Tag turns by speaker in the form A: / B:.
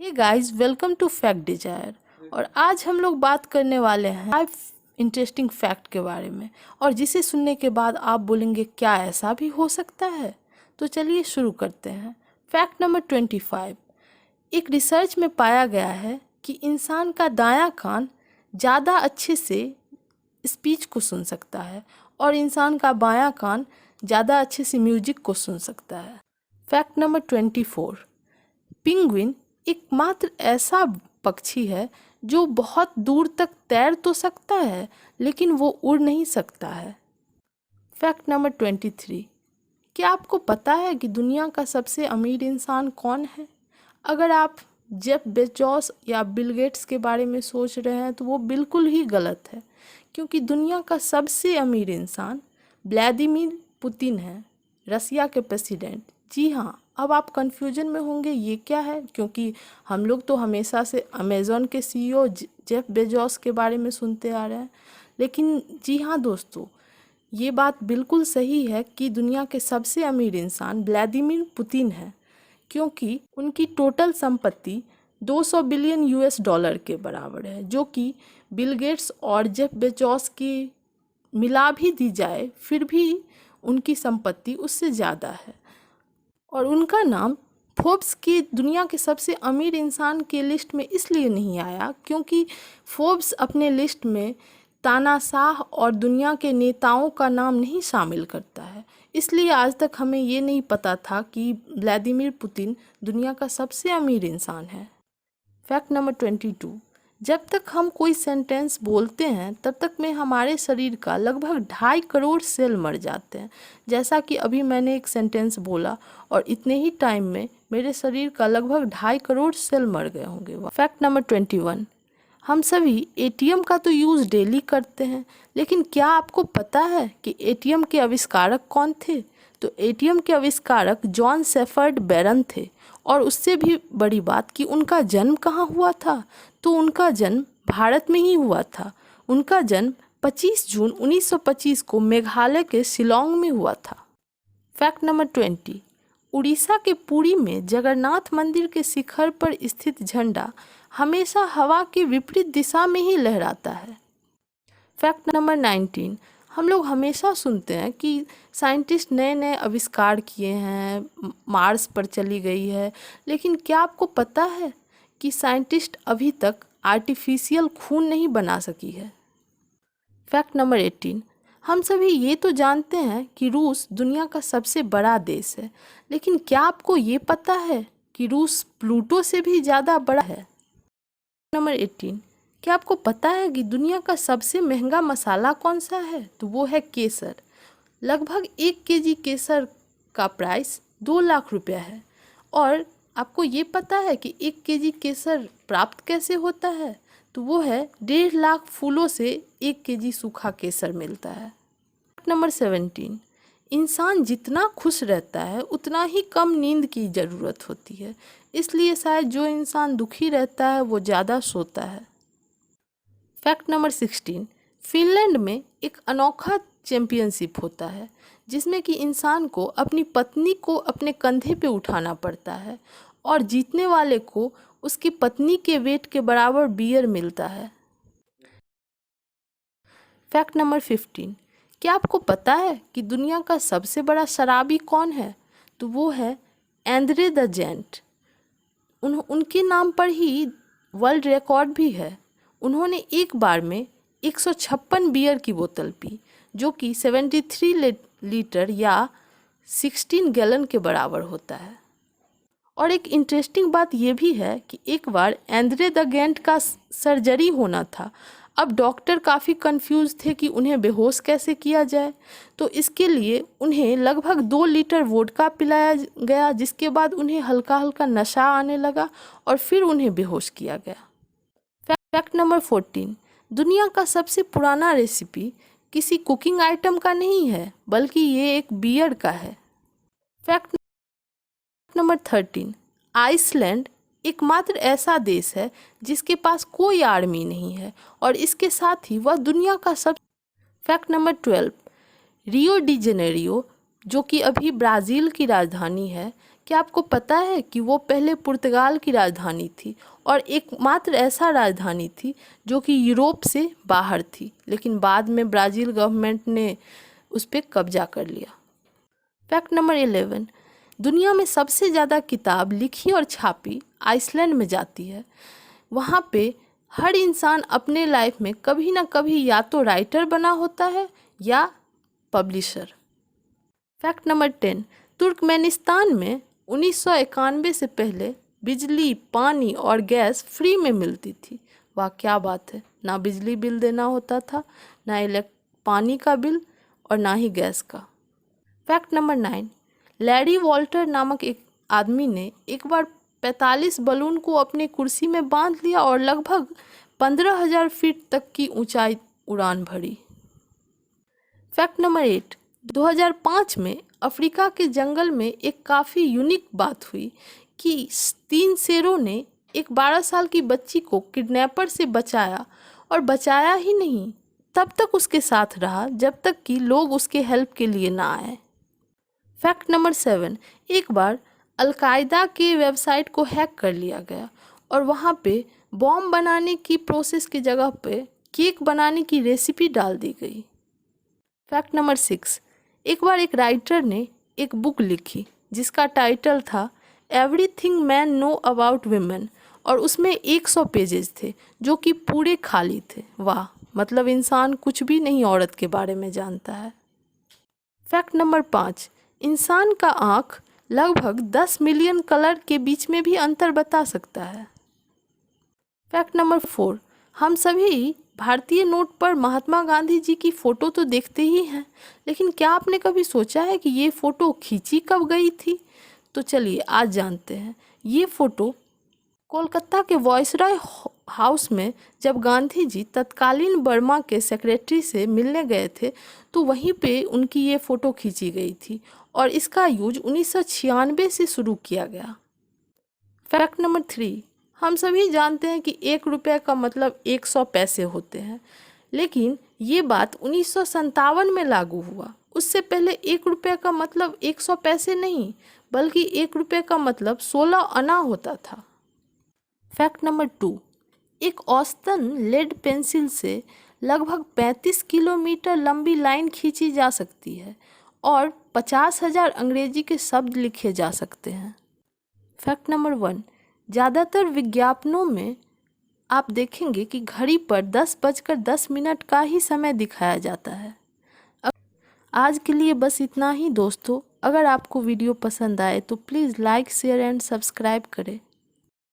A: Hey guys, welcome to fact desire. और आज हम लोग बात करने वाले हैं 5 इंटरेस्टिंग फैक्ट के बारे में, और जिसे सुनने के बाद आप बोलेंगे क्या ऐसा भी हो सकता है। तो चलिए शुरू करते हैं। Fact number 25। एक रिसर्च में पाया गया है कि इंसान का दायां कान ज़्यादा अच्छे से स्पीच को सुन सकता है और इंसान का बायां कान ज़्यादा अच्छे से म्यूजिक को सुन सकता है। Fact number 24। पेंगुइन एकमात्र ऐसा पक्षी है जो बहुत दूर तक तैर तो सकता है लेकिन वो उड़ नहीं सकता है। Fact number 23। क्या आपको पता है कि दुनिया का सबसे अमीर इंसान कौन है? अगर आप जेफ बेजोस या बिल गेट्स के बारे में सोच रहे हैं तो वो बिल्कुल ही गलत है, क्योंकि दुनिया का सबसे अमीर इंसान व्लादिमीर पुतिन है, रसिया के प्रेसिडेंट। जी हाँ, अब आप कंफ्यूजन में होंगे ये क्या है, क्योंकि हम लोग तो हमेशा से अमेज़ॉन के सीईओ जेफ बेजोस के बारे में सुनते आ रहे हैं। लेकिन जी हाँ दोस्तों, ये बात बिल्कुल सही है कि दुनिया के सबसे अमीर इंसान व्लादिमीर पुतिन है, क्योंकि उनकी टोटल संपत्ति 200 बिलियन यूएस डॉलर के बराबर है, जो कि बिल गेट्स और जेफ बेजोस की मिला भी दी जाए फिर भी उनकी संपत्ति उससे ज़्यादा है। और उनका नाम फोर्ब्स की दुनिया के सबसे अमीर इंसान के लिस्ट में इसलिए नहीं आया क्योंकि फोर्ब्स अपने लिस्ट में तानाशाह और दुनिया के नेताओं का नाम नहीं शामिल करता है। इसलिए आज तक हमें ये नहीं पता था कि व्लादिमीर पुतिन दुनिया का सबसे अमीर इंसान है। Fact number 22। जब तक हम कोई सेंटेंस बोलते हैं तब तक में हमारे शरीर का लगभग 2.5 करोड़ सेल मर जाते हैं। जैसा कि अभी मैंने एक सेंटेंस बोला और इतने ही टाइम में मेरे शरीर का लगभग 2.5 करोड़ सेल मर गए होंगे। Fact number 21। हम सभी एटीएम का तो यूज़ डेली करते हैं, लेकिन क्या आपको पता है कि एटीएम के आविष्कारक कौन थे? तो एटीएम के आविष्कारक जॉन शेफर्ड बैरन थे। और उससे भी बड़ी बात कि उनका जन्म कहाँ हुआ था, तो उनका जन्म भारत में ही हुआ था। उनका जन्म 25 जून 1925 को मेघालय के शिलोंग में हुआ था। Fact number 20। उड़ीसा के पुरी में जगन्नाथ मंदिर के शिखर पर स्थित झंडा हमेशा हवा के विपरीत दिशा में ही लहराता है। Fact number 19। हम लोग हमेशा सुनते हैं कि साइंटिस्ट नए नए आविष्कार किए हैं, मार्स पर चली गई है, लेकिन क्या आपको पता है कि साइंटिस्ट अभी तक आर्टिफिशियल खून नहीं बना सकी है। Fact number 18। हम सभी ये तो जानते हैं कि रूस दुनिया का सबसे बड़ा देश है, लेकिन क्या आपको ये पता है कि रूस प्लूटो से भी ज़्यादा बड़ा है। नंबर 18। क्या आपको पता है कि दुनिया का सबसे महंगा मसाला कौन सा है? तो वो है केसर। लगभग 1 केजी केसर का प्राइस 2 लाख रुपया है। और आपको ये पता है कि 1 केजी केसर प्राप्त कैसे होता है? तो वो है 1.5 लाख फूलों से 1 केजी सूखा केसर मिलता है। नंबर 17। इंसान जितना खुश रहता है उतना ही कम नींद की ज़रूरत होती है, इसलिए शायद जो इंसान दुखी रहता है वो ज़्यादा सोता है। Fact number 16। फिनलैंड में एक अनोखा चैंपियनशिप होता है जिसमें कि इंसान को अपनी पत्नी को अपने कंधे पे उठाना पड़ता है और जीतने वाले को उसकी पत्नी के वेट के बराबर बियर मिलता है। Fact number 15। क्या आपको पता है कि दुनिया का सबसे बड़ा शराबी कौन है? तो वो है एंद्रे द जेंट। उनके नाम पर ही वर्ल्ड रिकॉर्ड भी है। उन्होंने एक बार में 156 बियर की बोतल पी, जो कि 73 लीटर या 16 गैलन के बराबर होता है। और एक इंटरेस्टिंग बात यह भी है कि एक बार एंद्रे द गेंट का सर्जरी होना था। अब डॉक्टर काफ़ी कंफ्यूज थे कि उन्हें बेहोश कैसे किया जाए, तो इसके लिए उन्हें लगभग 2 लीटर वोडका पिलाया गया, जिसके बाद उन्हें हल्का हल्का नशा आने लगा और फिर उन्हें बेहोश किया गया। Fact number 14। दुनिया का सबसे पुराना रेसिपी किसी कुकिंग आइटम का नहीं है, बल्कि ये एक बियर का है। Fact number 13। आइसलैंड एकमात्र ऐसा देश है जिसके पास कोई आर्मी नहीं है और इसके साथ ही वह दुनिया का सब। Fact number 12। Rio de Janeiro, जो कि अभी ब्राज़ील की राजधानी है, क्या आपको पता है कि वो पहले पुर्तगाल की राजधानी थी और एकमात्र ऐसा राजधानी थी जो कि यूरोप से बाहर थी, लेकिन बाद में ब्राज़ील गवर्नमेंट ने उस पर कब्जा कर लिया। फैक्ट नंबर 11, दुनिया में सबसे ज़्यादा किताब लिखी और छापी आइसलैंड में जाती है। वहाँ पे हर इंसान अपने लाइफ में कभी ना कभी या तो राइटर बना होता है या पब्लिशर। फैक्ट नंबर 10, तुर्कमेनिस्तान में 1991 से पहले बिजली, पानी और गैस फ्री में मिलती थी। वाह क्या बात है, ना बिजली बिल देना होता था, ना पानी का बिल और ना ही गैस का। फैक्ट नंबर 9, लैरी वॉल्टर नामक एक आदमी ने एक बार 45 बलून को अपने कुर्सी में बांध लिया और लगभग 15,000 फीट तक की ऊंचाई उड़ान भरी। फैक्ट नंबर 8, 2005 में अफ्रीका के जंगल में एक काफ़ी यूनिक बात हुई कि 3 शेरों ने एक 12 साल की बच्ची को किडनैपर से बचाया, और बचाया ही नहीं, तब तक उसके साथ रहा जब तक कि लोग उसके हेल्प के लिए ना आए। फैक्ट नंबर 7, एक बार अलकायदा के वेबसाइट को हैक कर लिया गया और वहाँ पे बॉम्ब बनाने की प्रोसेस की जगह पे केक बनाने की रेसिपी डाल दी गई। फैक्ट नंबर 6, एक बार एक राइटर ने एक बुक लिखी जिसका टाइटल था everything man know about women, और उसमें 100 पेजेस थे जो कि पूरे खाली थे। वाह, मतलब इंसान कुछ भी नहीं औरत के बारे में जानता है। फैक्ट नंबर 5, इंसान का आँख लगभग 10 मिलियन कलर के बीच में भी अंतर बता सकता है। फैक्ट नंबर 4, हम सभी भारतीय नोट पर महात्मा गांधी जी की फ़ोटो तो देखते ही हैं, लेकिन क्या आपने कभी सोचा है कि ये फ़ोटो खींची कब गई थी? तो चलिए आज जानते हैं। ये फ़ोटो कोलकाता के वॉइसरॉय हाउस में जब गांधी जी तत्कालीन बर्मा के सेक्रेटरी से मिलने गए थे तो वहीं पे उनकी ये फ़ोटो खींची गई थी, और इसका यूज 1996 से शुरू किया गया। फैक्ट नंबर 3, हम सभी जानते हैं कि 1 रुपये का मतलब 100 पैसे होते हैं, लेकिन ये बात 1957 में लागू हुआ। उससे पहले 1 रुपये का मतलब 100 पैसे नहीं, बल्कि 1 रुपये का मतलब 16 आना होता था। फैक्ट नंबर 2, एक औसतन लेड पेंसिल से लगभग 35 किलोमीटर लंबी लाइन खींची जा सकती है और 50,000 अंग्रेजी के शब्द लिखे जा सकते हैं। फैक्ट नंबर 1, ज़्यादातर विज्ञापनों में आप देखेंगे कि घड़ी पर 10:10 का ही समय दिखाया जाता है। आज के लिए बस इतना ही दोस्तों। अगर आपको वीडियो पसंद आए तो please like, share and subscribe करें।